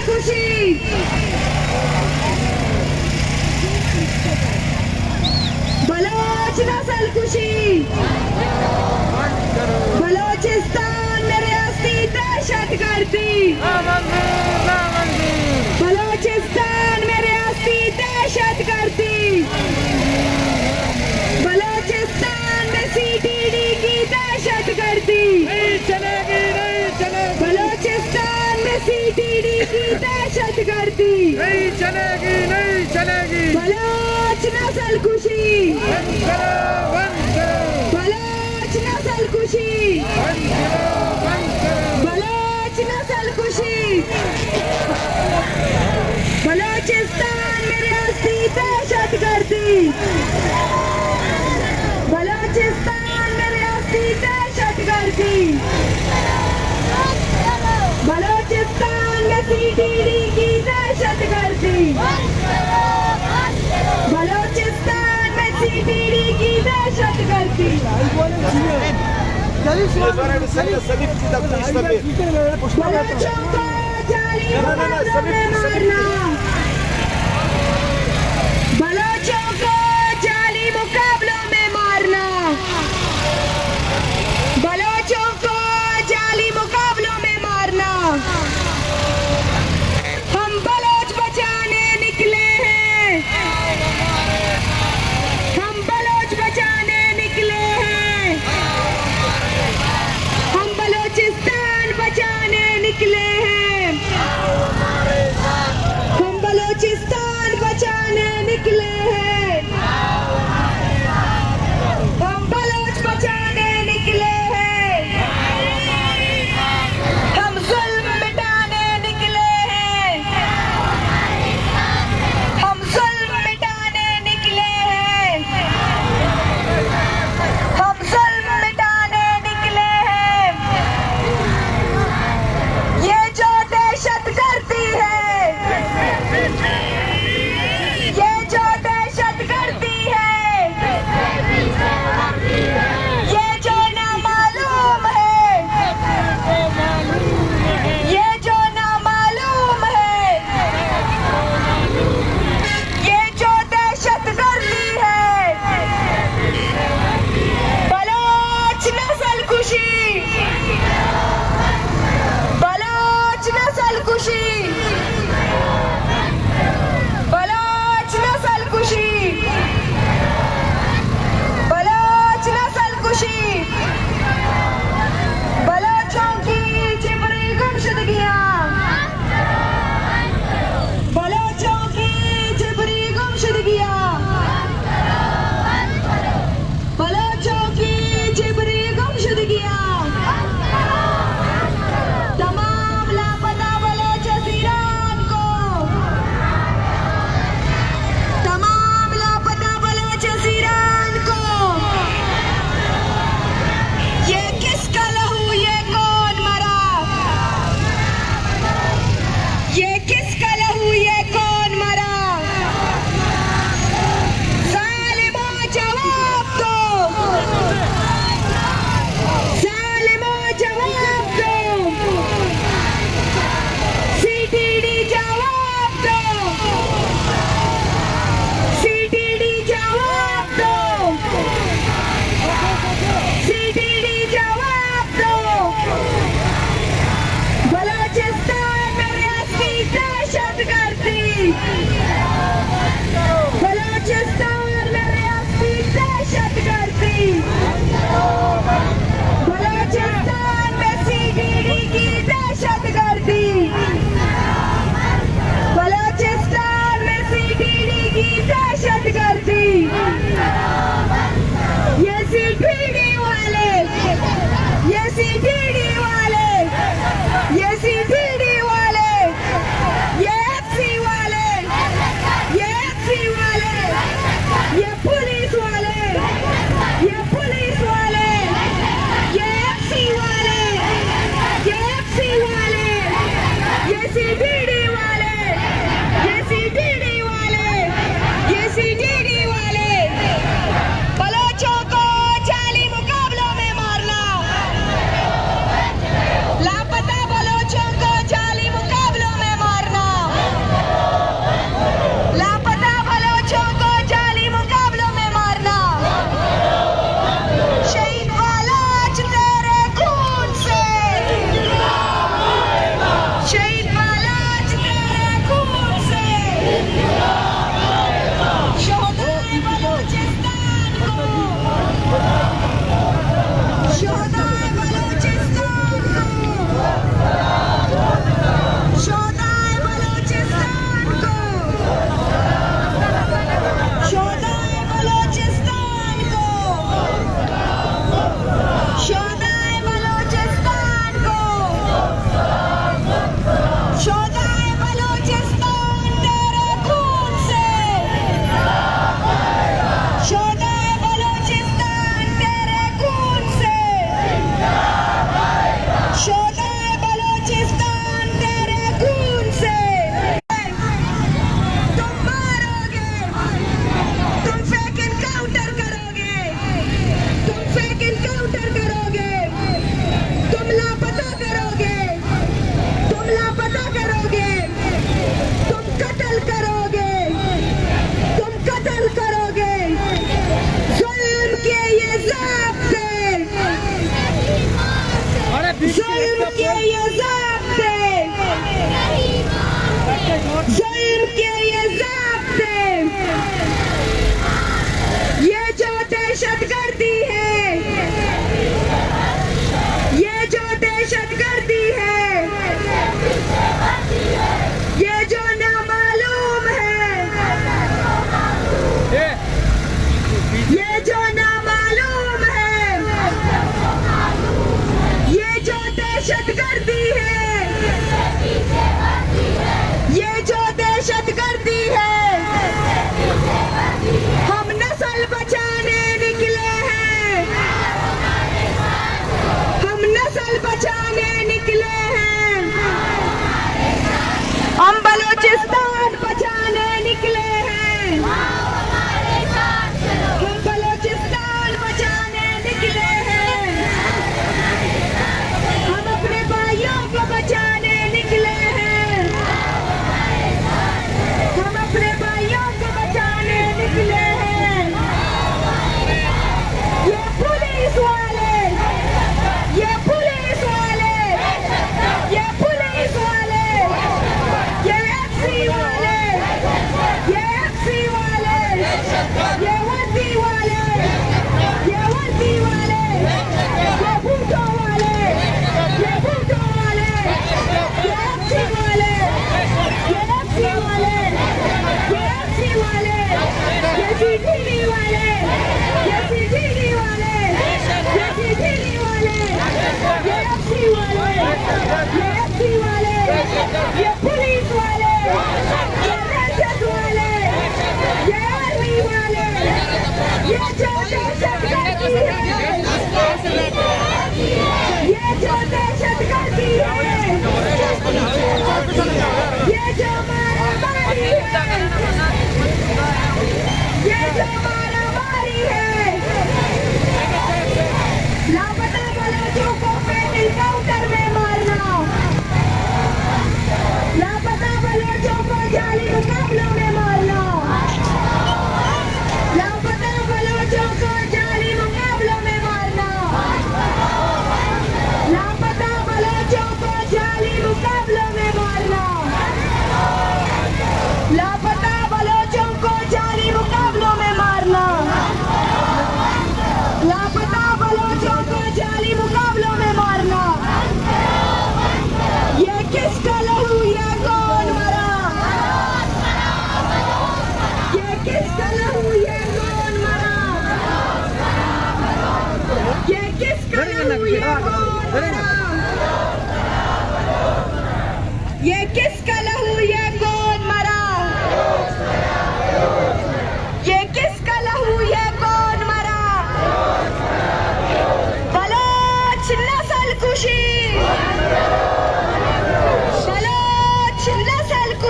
खुशी। बलोच नस्ल खुशी। बलोचिस्तान में रियासती दहशतगर्दी। बलोचिस्तान में रियासती दहशतगर्दी। बलोचिस्तान में CTD की दहशतगर्दी नहीं चलेगी, नहीं चलेगी। बलोचिस्तान में CTD की दहशतगर्दी नहीं चलेगी, नहीं चलेगी। बलोच नस्ल खुशी। बंद करो, बंद करो। बलोच नस्ल खुशी। बंद करो, बंद करो। बलोच नस्ल खुशी। बलोचिस्तान में रियासती दहशतगर्दी। बलोचिस्तान में रियासती दहशतगर्दी। बलोचिस्तान में CTD की दहशतगर्दी। बलोचिस्तान में CTD की दहशतगर्दी। बलोचों को जाली मुकाबलों में मारना। बलोचों को जाली मुकाबलों में मारना। बलोचों को जाली मुकाबलों में मारना। हम बलोच बचाने निकले हैं। हम बलोच बचाने निकले हैं। हम बलोचिस्तान बचाने निकले हैं।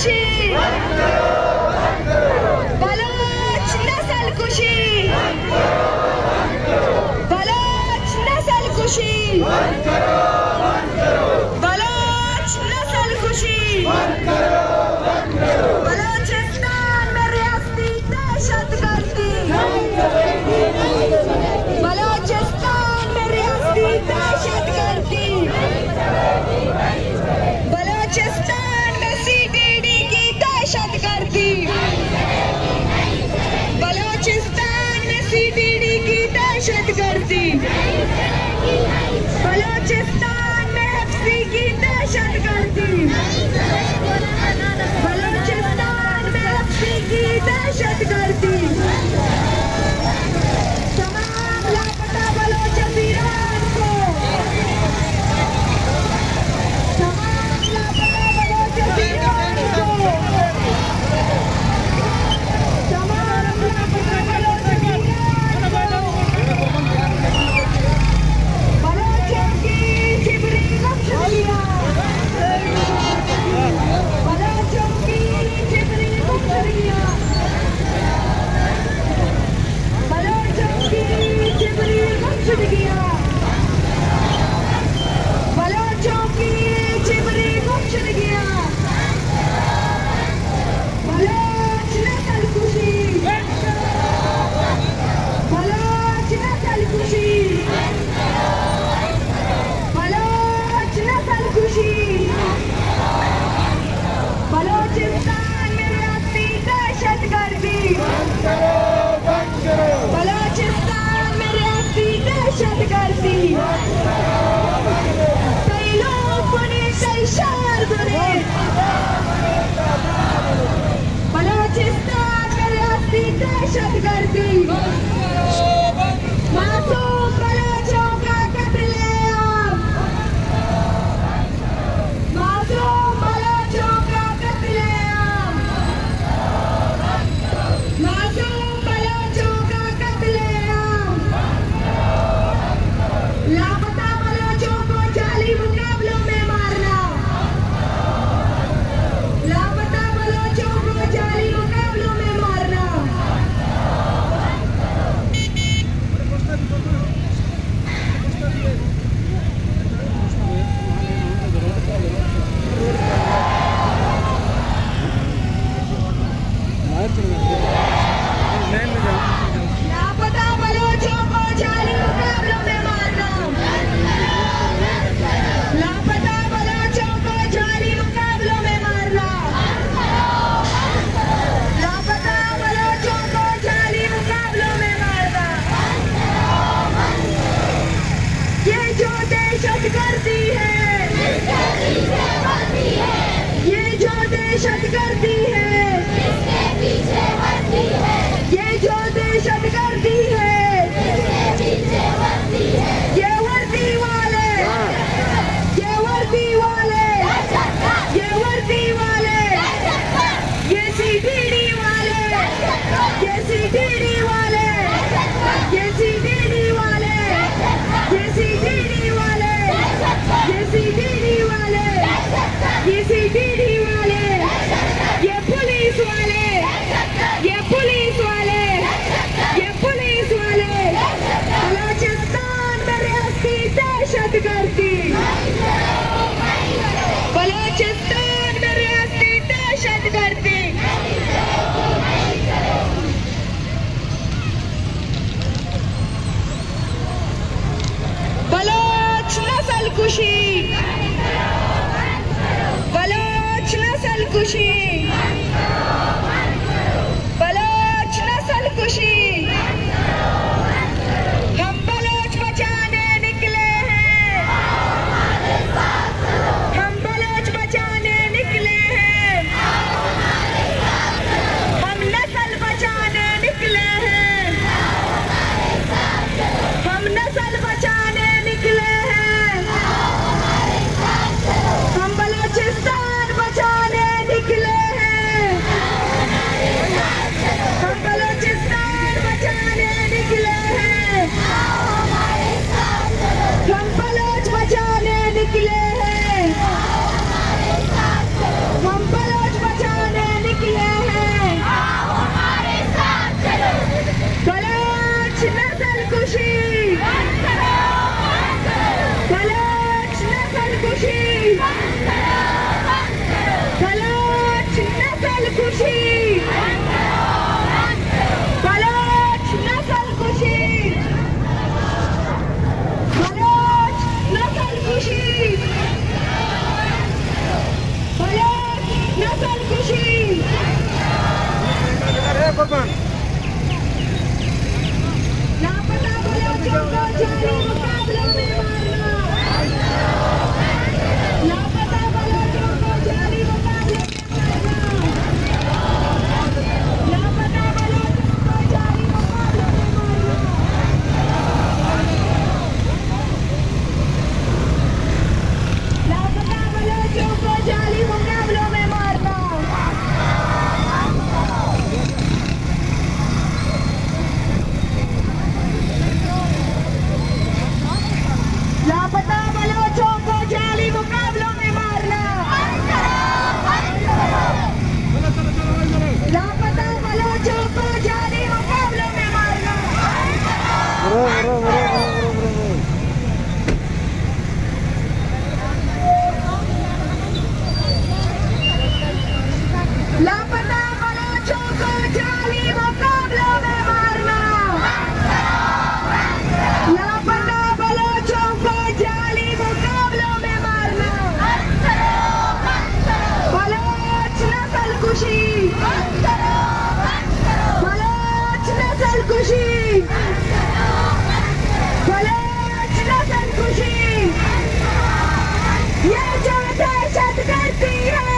कुशी, बलोच नस्ल कुशी, बलोच नस्ल कुशी, बलोच नस्ल कुशी, बलोचिस्तान में रियासती दहशतगर्दी, बलोचिस्तान में रियासती दहशतगर्दी, बलोचिस्तान में सीटीडी की दहशतगर्दी, बलोचिस्तान में सीटीडी की दहशतगर्दी, बलोचिस्तान में एफसी की दहशतगर्दी, बलोचिस्तान में एफसी की दहशतगर्दी, तमाम लापता बलोच वीरान को, तमाम लापता बलोच वीरान को, तमाम लापता बलोच वीरान को, बलोचों की जिबरी बख्शिया, बलोचों की जिबरी बख्शिया, बलोचों की जिबरी बख्शिया, बलोचों की जिबरी बख्शिया, बलोच नस्ल कुशी, बलोच नस्ल कुशी, बलोच नस्ल कुशी, बलोचिस्तान में रियासती दहशतगर्दी, बलोचिस्तान में रियासती दहशतगर्दी, कई लोग बने कई शहर बने, बलोचिस्तान में रियासती दहशतगर्दी, मासूम बलोचों का कत्लेआम, मासूम बलोचों का कत्लेआम, मासूम बलोचों का कत्लेआम, लापता बलोचों को जाली मुकाबलों में मारना, लापता बलोचों को जाली मुकाबलों में मारना, लापता बलोचों को जाली मुकाबलों में मारना, लापता बलोचों को जाली मुकाबलों में मारना, लापता बलोचों को जाली मुकाबलों में मारना, ये जो दहशतगर्दी है, ये जो दहशतगर्दी है, ये जो दहशतगर्दी है, ये वर्दी वाले, ये वर्दी वाले, ये वर्दी वाले, ये सीटीडी वाले, ये सीटीडी वाले, ये सीटीडी वाले, ये सीटीडी वाले, ये सीटीडी वाले, ये सीटीडी वाले, ये नस्लकुशी, लापता बलोचों को जारी मुकाबलों में मारना, लापता बलोचों को जारी मुकाबलों में मारना, लापता बलोचों को जारी मुकाबलों में मारना, लापता बलोचों को जारी मुकाबलों में मारना, लापता बलोचों को जाली मुकाबलों में मारना, लापता बलोचों को जाली मुकाबलों में मारना, लापता बलोचों को जाली मुकाबलों में मारना, लापता बलोचों को जाली मुकाबलों में मारना, बलोच नस्लकुशी, बलोच नस्लकुशी, बलोच नस्लकुशी, ये जो दहशत करती है,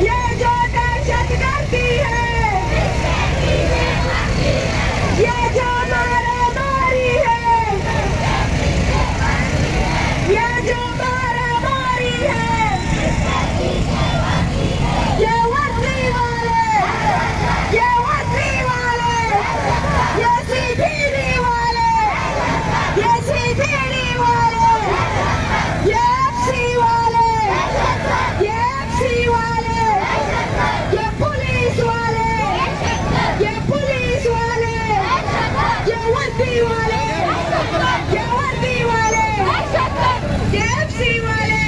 ये जो दहशत करती है, ये जो मारामारी है, ये जो मारामारी है, ये वर्दी वाले, ये वर्दी वाले, ये सीढ़ी वाले, ये सीढ़ी वाले, ये एफसी वाले, ये एफसी वाले, ये पुलिस वाले, ये पुलिस वाले, ये वर्दी वाले, ये वर्दी वाले, ये एफसी वाले,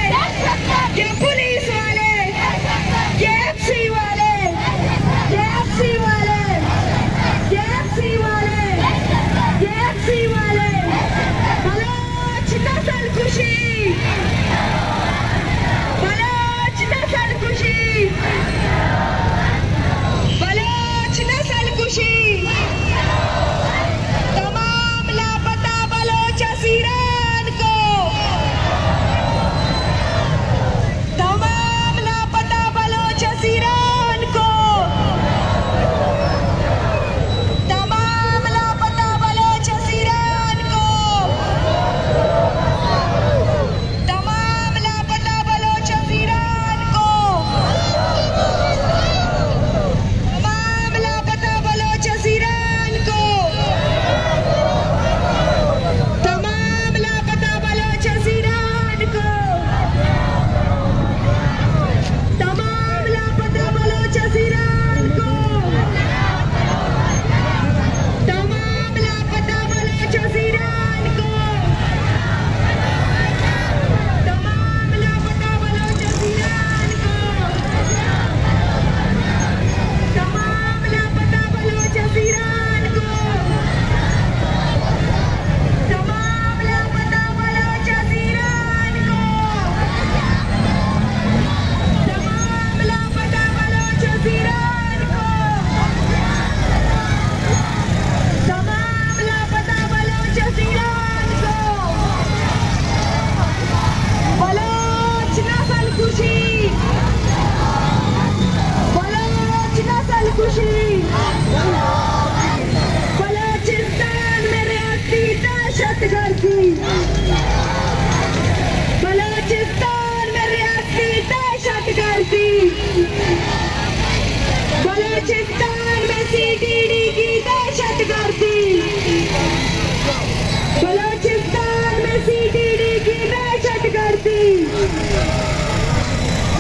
ये पुलिस वाले, ये एफसी वाले, ये एफसी वाले, ये एफसी वाले, ये एफसी वाले, बलोच नस्लकुशी, बलोच नस्लकुशी, बलोच नस्लकुशी, तमाम लापता बलोच असीरान को, तमाम लापता बलोच असीरान को, तमाम लापता बलोच असीरान को, तमाम लापता बलोच असीरान को, तमाम लापता बलोच असीरान को, तमाम लापता बलोच असीरान को, तमाम लापता बलोच असीरान को, तमाम लापता बलोच असीरान को, तमाम लापता बलोच असीरान को, तमाम लापता बलोच असीरान को, तमाम लापता बलोच असीरान को, तमाम लापता बलोच असीरान को, तमाम लापता बलोच असीरान को, बलोच नस्लकुशी, बलोच नस्लकुशी, बलोचिस्तान में रियासती दहशतगर्दी, बलोचिस्तान में रियासती दहशतगर्दी, बलोचिस्तान में सीटीडी की दहशतगर्दी, बलोचिस्तान में सीटीडी की दहशतगर्दी,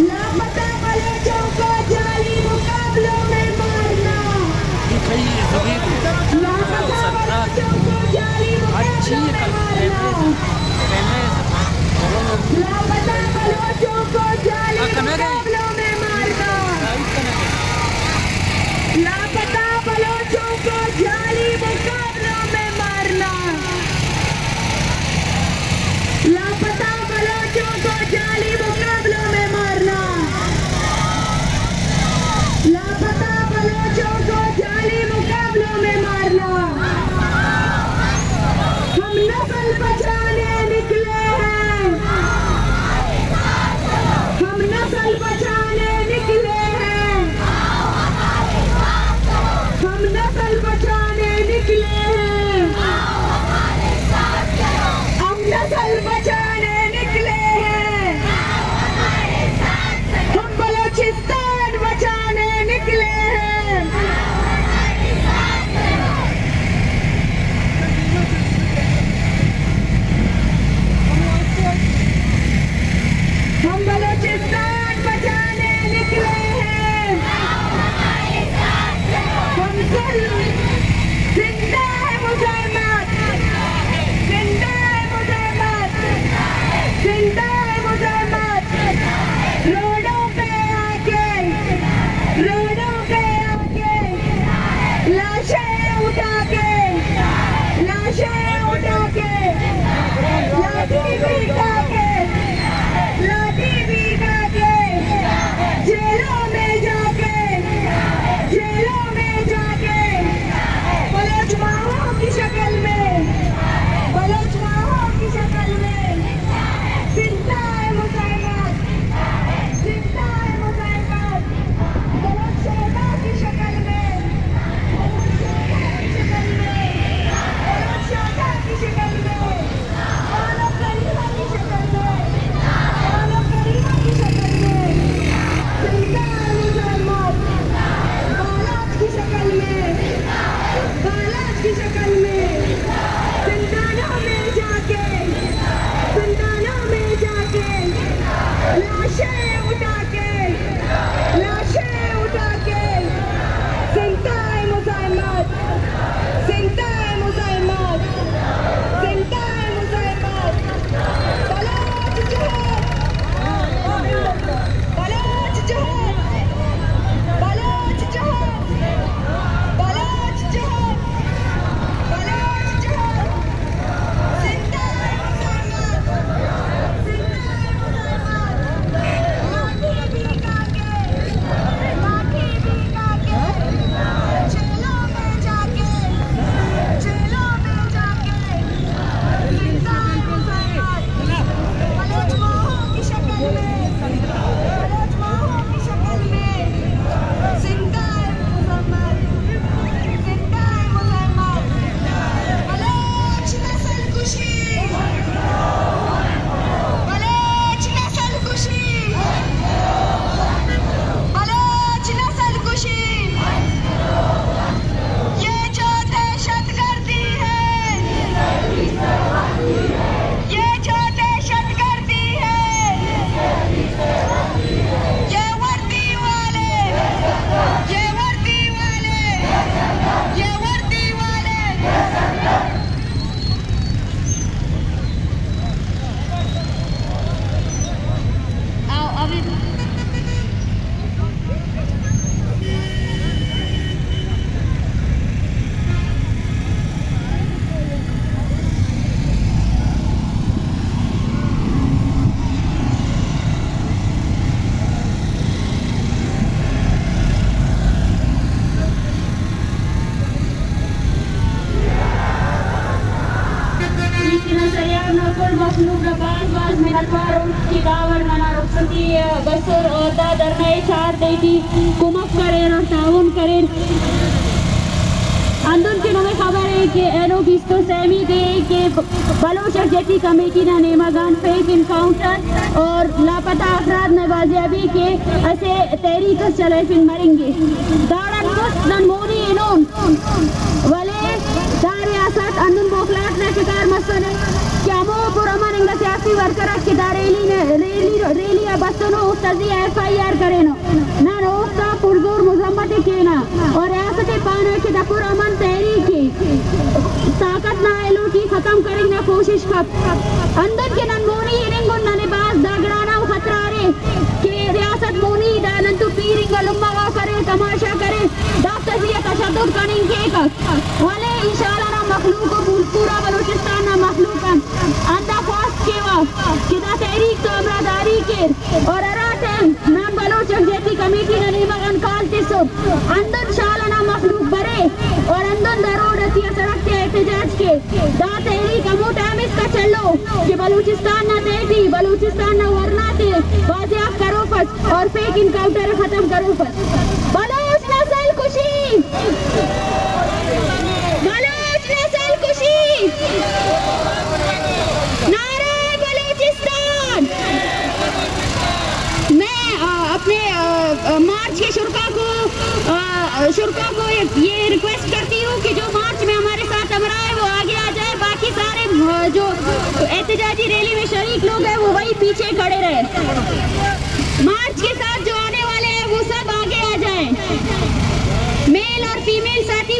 लापता बलोचों को जाली मुकाबलों में मारना, लापता बलोचों को जाली मुकाबलों में मारना, लापता बलोचों को जाली मुकाबलों में मारना, लापता बलोचों को जाली मुकाबलों में मारना, लाशें उठा के जिंदा है मुज़ाहिमत, जिंदा है मुज़ाहिमत, जिंदा है मुज़ाहिमत। बलोच जिहाद, बलोच जिहाद, बलोच जिहाद, बलोच जिहाद, बलोच जिहाद। जिंदा है मुज़ाहिमत, जिंदा है मुज़ाहिमत। लाठी भी काके, लाठी भी काके, जेलों में जाके, जेलों में जाके, जिंदा है मुज़ाहिमत। बलोच माहों की शक्ल में, बलोच माहों की शक्ल में, जिंदा है मुज़ाहिमत, जिंदा है मुज़ाहिमत। बलोच नस्ल कुशी, बलोच नस्ल कुशी, बलोच नस्ल कुशी। ये जो दहशतगर्दी है, ये जो दहशतगर्दी है, ये वर्दी वाले, ये वर्दी वाले, ये वर्दी वाले। आओ अभी बसर और दादर नए चार देगी कुमक करें और ताउन करें। अंदर के नवे खबर है कि एनो किस्तो सहमी दे कि बलोच यकजहती कमेटी ने नेमागान फेक इनकाउंटर और लापता अफराद नवाजियाबी के ऐसे तहरीक चले फिर मरेंगे। दारन कुछ मोदी इनोन वाले दारियासत अंदर मोखलाट ने शिकार मसने क्या मो पुरमन इंगा सियासी वर्कर के दारेली ने रेली बसनो उस्तजी FIR करेनो ना रोस्ता पुरजोर मुजम्मत केना और रियासत पाने के दपुर अमन तहरीक ताकत ना एलोटी खत्म करेंगे कोशिश कर अंदर के ननमोनी इरिंगो ननेबाज दागड़ाना खतरा रे के रियासत मोनी दानन तो पीरिंगा लुम्मा करे तमाशा करे डॉक्टर जी तशद्दुद करेंगे वाले इंशाल्लाह ना मखलूक को पूरा बलूचिस्तान ना मखलूक अंदा फास्ट केवा किदा तहरीक तो अमरादारी के और अराटन नाम बलोच यकजहती कमेटी ने निमगन कालते सो अंदर शाला ना मखलूक बरे और अंदर दरोड़ती सड़क के एहतजाज के दा तहरीक अमोट आमिस का चलो कि बलूचिस्तान ना तेजी बलूचिस्तान ना वरना ते बाजियाब करो फस और फेक इनकाउंटर खत्म करो फस। बलोच नस्ल कुशी, बलोच नस्ल कुशी, नारे बलूचिस्तान। मैं अपने मार्च के शुरा को ये रिक्वेस्ट करती हूँ कि जो मार्च में हमारे साथ हमरा है वो आगे आ जाए, बाकी सारे जो एहतजाजी रैली में शरीक लोग हैं वो वही पीछे खड़े रहे। मार्च के साथ जो आने वाले हैं वो सब आगे आ जाएं। मेल और फीमेल साथी